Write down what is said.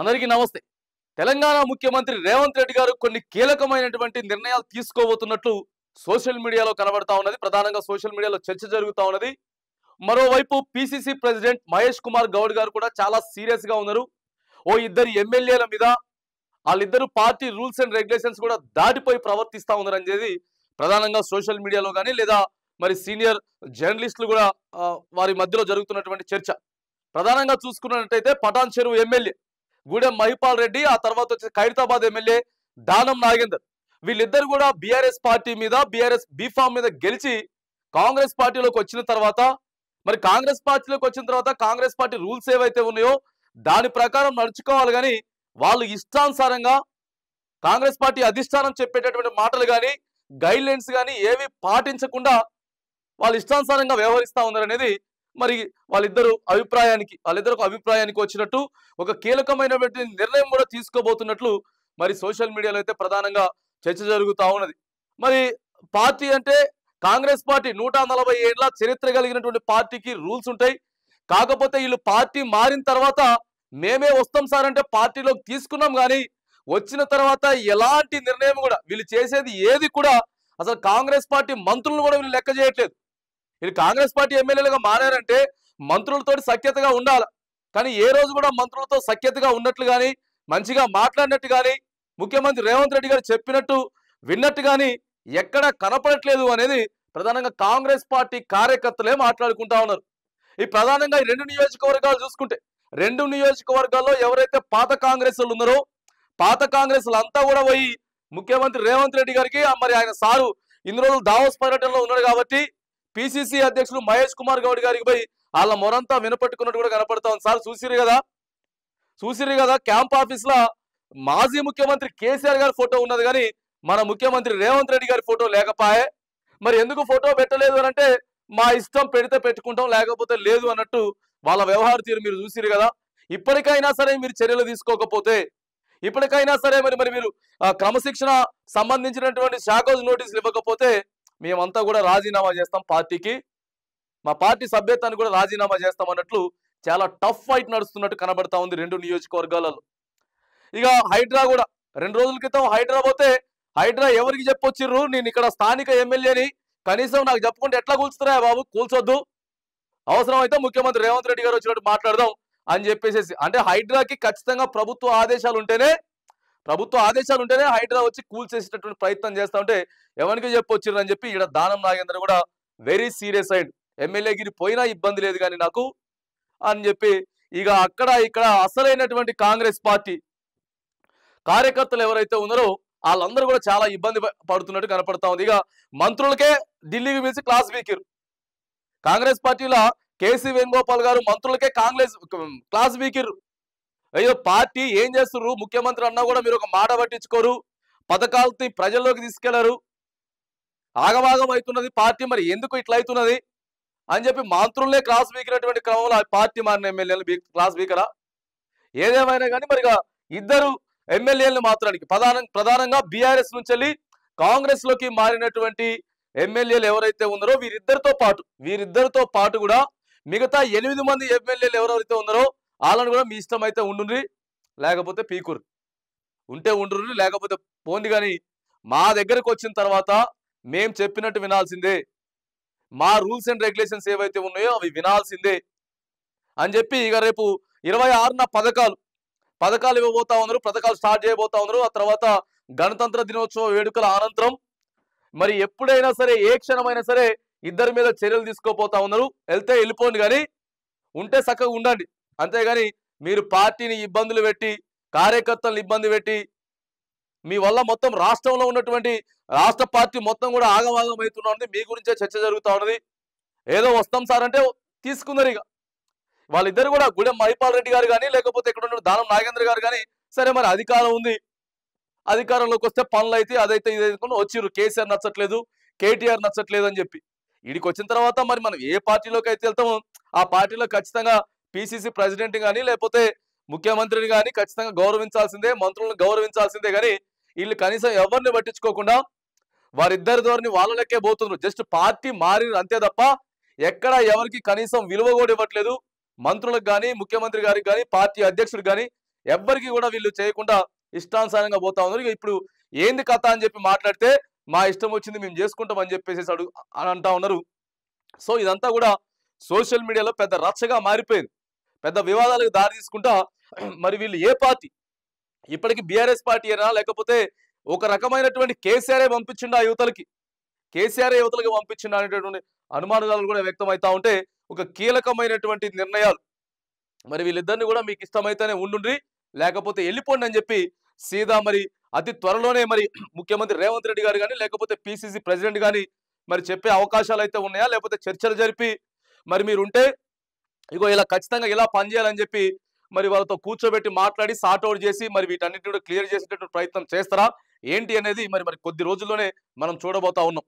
అందరికీ నమస్తే. తెలంగాణ ముఖ్యమంత్రి రేవంత్ రెడ్డి గారు కొన్ని కీలకమైనటువంటి నిర్ణయాలు తీసుకోబోతున్నట్లు సోషల్ మీడియాలో కనబడతా ఉన్నది. ప్రధానంగా సోషల్ మీడియాలో చర్చ జరుగుతా ఉన్నది. మరోవైపు పిసిసి ప్రెసిడెంట్ మహేష్ కుమార్ గౌడ్ గారు కూడా చాలా సీరియస్ గా ఉన్నారు. ఓ ఇద్దరు ఎమ్మెల్యేల మీద వాళ్ళిద్దరు పార్టీ రూల్స్ అండ్ రెగ్యులేషన్స్ కూడా దాటిపోయి ప్రవర్తిస్తా ఉన్నారు అనేది ప్రధానంగా సోషల్ మీడియాలో కానీ లేదా మరి సీనియర్ జర్నలిస్టులు కూడా వారి మధ్యలో జరుగుతున్నటువంటి చర్చ. ప్రధానంగా చూసుకున్నట్టయితే పటాన్ చెరువు ఎమ్మెల్యే గూడెం మహిపాల్ రెడ్డి, ఆ తర్వాత వచ్చి ఖైరతాబాద్ ఎమ్మెల్యే దానం నాగేందర్, వీళ్ళిద్దరు కూడా బీఆర్ఎస్ పార్టీ మీద బీఆర్ఎస్ బీఫామ్ మీద గెలిచి కాంగ్రెస్ పార్టీలోకి వచ్చిన తర్వాత మరి కాంగ్రెస్ పార్టీలోకి వచ్చిన తర్వాత కాంగ్రెస్ పార్టీ రూల్స్ ఏవైతే ఉన్నాయో దాని ప్రకారం నడుచుకోవాలి కానీ వాళ్ళు ఇష్టానుసారంగా కాంగ్రెస్ పార్టీ అధిష్టానం చెప్పేటటువంటి మాటలు కానీ గైడ్ లైన్స్ కానీ ఏవి పాటించకుండా వాళ్ళు ఇష్టానుసారంగా వ్యవహరిస్తా ఉన్నారు అనేది మరి వాళ్ళిద్దరు అభిప్రాయానికి వచ్చినట్టు ఒక కీలకమైనటువంటి నిర్ణయం కూడా తీసుకోబోతున్నట్లు మరి సోషల్ మీడియాలో అయితే ప్రధానంగా చర్చ జరుగుతూ ఉన్నది. మరి పార్టీ అంటే కాంగ్రెస్ పార్టీ 140 ఏళ్ల చరిత్ర కలిగినటువంటి పార్టీకి రూల్స్ ఉంటాయి. కాకపోతే వీళ్ళు పార్టీ మారిన తర్వాత మేమే వస్తాం సార్ అంటే పార్టీలోకి తీసుకున్నాం కానీ వచ్చిన తర్వాత ఎలాంటి నిర్ణయం కూడా వీళ్ళు చేసేది ఏది కూడా అసలు కాంగ్రెస్ పార్టీ మంత్రులను కూడా వీళ్ళు లెక్క చేయట్లేదు. వీళ్ళు కాంగ్రెస్ పార్టీ ఎమ్మెల్యేలుగా మారారంటే మంత్రులతో సఖ్యతగా ఉండాలి, కానీ ఏ రోజు కూడా మంత్రులతో సఖ్యతగా ఉన్నట్లు కానీ మంచిగా మాట్లాడినట్టు కానీ ముఖ్యమంత్రి రేవంత్ రెడ్డి గారు చెప్పినట్టు విన్నట్టు కానీ ఎక్కడ కనపడట్లేదు అనేది ప్రధానంగా కాంగ్రెస్ పార్టీ కార్యకర్తలే మాట్లాడుకుంటా ఉన్నారు. ఈ ప్రధానంగా ఈ రెండు నియోజకవర్గాలు చూసుకుంటే రెండు నియోజకవర్గాల్లో ఎవరైతే పాత కాంగ్రెస్ ఉన్నారో పాత కాంగ్రెస్ అంతా కూడా పోయి ముఖ్యమంత్రి రేవంత్ రెడ్డి గారికి మరి ఆయన సారు ఇన్ని రోజులు దావోస్ పర్యటనలో ఉన్నాడు కాబట్టి పిసిసి అధ్యక్షులు మహేష్ కుమార్ గౌడ్ గారికి పోయి వాళ్ళ మొరంతా వినపట్టుకున్నట్టు కూడా కనపడతా ఉంది. సార్ చూసిరు కదా క్యాంప్ ఆఫీస్ లో మాజీ ముఖ్యమంత్రి కేసీఆర్ గారి ఫోటో ఉన్నది కానీ మన ముఖ్యమంత్రి రేవంత్ రెడ్డి గారి ఫోటో లేకపోయే. మరి ఎందుకు ఫోటో పెట్టలేదు అని అంటే మా ఇష్టం, పెడితే పెట్టుకుంటాం లేకపోతే లేదు అన్నట్టు వాళ్ళ వ్యవహార తీరు మీరు చూసిరు కదా. ఇప్పటికైనా సరే మీరు చర్యలు తీసుకోకపోతే ఇప్పటికైనా సరే మరి మీరు క్రమశిక్షణ సంబంధించినటువంటి శాఖ నోటీసులు ఇవ్వకపోతే మేమంతా కూడా రాజీనామా చేస్తాం, పార్టీకి మా పార్టీ సభ్యత్వాన్ని కూడా రాజీనామా చేస్తాం అన్నట్లు చాలా టఫ్ ఫైట్ నడుస్తున్నట్టు కనబడతా ఉంది రెండు నియోజకవర్గాలలో. ఇక హైడ్రా కూడా 2 రోజుల క్రితం హైడ్రా పోతే హైడ్రా ఎవరికి చెప్పొచ్చిర్రు, నేను ఇక్కడ స్థానిక ఎమ్మెల్యేని కనీసం నాకు చెప్పుకుంటే ఎట్లా కూల్చుతారా బాబు, కూల్చొద్దు, అవసరం అయితే ముఖ్యమంత్రి రేవంత్ రెడ్డి గారు వచ్చినట్టు మాట్లాడదాం అని చెప్పేసి. అంటే హైడ్రాకి ఖచ్చితంగా ప్రభుత్వ ఆదేశాలు ఉంటేనే హైడ్రా వచ్చి కూల్చేసేటటువంటి ప్రయత్నం చేస్తా ఉంటే ఎవరికి చెప్పొచ్చిర్రు అని చెప్పి ఇక్కడ దానం నాగేంద్ర కూడా వెరీ సీరియస్ అయ్యిండు. ఎమ్మెల్యేగిరి పోయినా ఇబ్బంది లేదు కానీ నాకు అని చెప్పి ఇక అక్కడ ఇక్కడ అసలైనటువంటి కాంగ్రెస్ పార్టీ కార్యకర్తలు ఎవరైతే ఉన్నారో వాళ్ళందరూ కూడా చాలా ఇబ్బంది పడుతున్నట్టు కనపడతా ఉంది. ఇక మంత్రులకే ఢిల్లీకి పిలిచి క్లాస్ వీకిరు. కాంగ్రెస్ పార్టీలో కేసీ వేణుగోపాల్ గారు మంత్రులకే క్లాస్ వీకిరు. అయ్యో పార్టీ ఏం చేస్తున్నారు, ముఖ్యమంత్రి అన్నా కూడా మీరు ఒక మాట పట్టించుకోరు, పథకాలని ప్రజల్లోకి తీసుకెళ్లరు, ఆగమాగం అవుతున్నది పార్టీ, మరి ఎందుకు ఇట్లా అవుతున్నది అని చెప్పి మంత్రులనే క్లాస్ వీకినటువంటి క్రమంలో పార్టీ మారిన ఎమ్మెల్యేలు క్లాస్ వీకరా. ఏదేమైనా కానీ మరి ఇద్దరు ఎమ్మెల్యేలను మాత్రానికి ప్రధానంగా బీఆర్ఎస్ నుంచి వెళ్ళి కాంగ్రెస్ లోకి మారినటువంటి ఎమ్మెల్యేలు ఎవరైతే ఉన్నారో వీరిద్దరితో పాటు కూడా మిగతా 8 మంది ఎమ్మెల్యేలు ఎవరైతే ఉన్నారో వాళ్ళని కూడా మీ ఇష్టం అయితే ఉండుండ్రి, లేకపోతే పీకురు, ఉంటే ఉండుర్రి లేకపోతే పోండి, కానీ మా దగ్గరకు వచ్చిన తర్వాత మేం చెప్పినట్టు వినాల్సిందే, మా రూల్స్ అండ్ రెగ్యులేషన్స్ ఏవైతే ఉన్నాయో అవి వినాల్సిందే అని చెప్పి ఇక రేపు 26న పథకాలు ఇవ్వబోతా ఉన్నారు, పథకాలు స్టార్ట్ చేయబోతా ఉన్నారు. ఆ తర్వాత గణతంత్ర దినోత్సవ వేడుకల అనంతరం మరి ఎప్పుడైనా సరే ఏ క్షణమైనా సరే ఇద్దరి మీద చర్యలు తీసుకోపోతా ఉన్నారు. వెళ్తే వెళ్ళిపోండి కానీ ఉంటే చక్కగా ఉండండి, అంతేగాని మీరు పార్టీని ఇబ్బందులు పెట్టి కార్యకర్తలను ఇబ్బంది పెట్టి మీ వల్ల మొత్తం రాష్ట్రంలో ఉన్నటువంటి రాష్ట్ర పార్టీ మొత్తం కూడా ఆగమాగం అవుతున్నది. మీ గురించే చర్చ జరుగుతూ ఉన్నది. ఏదో వస్తాం సార్ అంటే తీసుకున్నారు. ఇక వాళ్ళిద్దరు కూడా గూడెం మహిపాల్ రెడ్డి గారు కానీ లేకపోతే ఇక్కడ ఉన్న దానం నాగేంద్ర గారు కానీ సరే మరి అధికారం ఉంది, అధికారంలోకి వస్తే పనులు అయితే అదైతే ఇదైతే వచ్చిర్రు. కేసీఆర్ నచ్చట్లేదు, కేటీఆర్ నచ్చట్లేదు అని చెప్పి వీడికి వచ్చిన తర్వాత మరి మనం ఏ పార్టీలోకి అయితే వెళ్తామో ఆ పార్టీలో ఖచ్చితంగా పిసిసి ప్రెసిడెంట్ కానీ లేకపోతే ముఖ్యమంత్రిని కానీ ఖచ్చితంగా గౌరవించాల్సిందే, మంత్రులను గౌరవించాల్సిందే. కానీ వీళ్ళు కనీసం ఎవరిని పట్టించుకోకుండా వారిద్దరి ధోరణి వాళ్ళకే పోతున్నారు. జస్ట్ పార్టీ మారి అంతే తప్ప ఎక్కడ ఎవరికి కనీసం విలువ కూడా ఇవ్వట్లేదు. మంత్రులకు కానీ ముఖ్యమంత్రి గారికి కానీ పార్టీ అధ్యక్షుడికి కానీ ఎవ్వరికి కూడా వీళ్ళు చేయకుండా ఇష్టానుసారంగా పోతా ఉన్నారు. ఇక ఇప్పుడు ఏంది కథ అని చెప్పి మాట్లాడితే మా ఇష్టం వచ్చింది మేము చేసుకుంటాం అని చెప్పేసి అని అంటా ఉన్నారు. సో ఇదంతా కూడా సోషల్ మీడియాలో పెద్ద రచ్చగా మారిపోయింది, పెద్ద వివాదాలకు దారి తీసుకుంటా. మరి వీళ్ళు ఏ పార్టీ, ఇప్పటికి బీఆర్ఎస్ పార్టీ అయినా లేకపోతే ఒక రకమైనటువంటి కేసీఆర్ పంపించిండు ఆ యువతలకి, కేసీఆర్ యువతలకు పంపించిండు అనేటటువంటి అనుమానాలు కూడా వ్యక్తమవుతా ఉంటే ఒక కీలకమైనటువంటి నిర్ణయాలు. మరి వీళ్ళిద్దరిని కూడా మీకు ఇష్టమైతేనే ఉండుండ్రి, లేకపోతే వెళ్ళిపోండి అని చెప్పి సీదా మరి అతి త్వరలోనే మరి ముఖ్యమంత్రి రేవంత్ రెడ్డి గారు కానీ లేకపోతే పిసిసి ప్రెసిడెంట్ కానీ మరి చెప్పే అవకాశాలు అయితే ఉన్నాయా, లేకపోతే చర్చలు జరిపి మరి మీరు ఉంటే ఇగో ఇలా ఖచ్చితంగా ఇలా పనిచేయాలని చెప్పి మరి వాళ్ళతో కూర్చోబెట్టి మాట్లాడి సార్ట్అవుట్ చేసి మరి వీటన్నిటిని కూడా క్లియర్ చేసేటటువంటి ప్రయత్నం చేస్తారా ఏంటి అనేది మరి కొద్ది రోజుల్లోనే మనం చూడబోతా ఉన్నాం.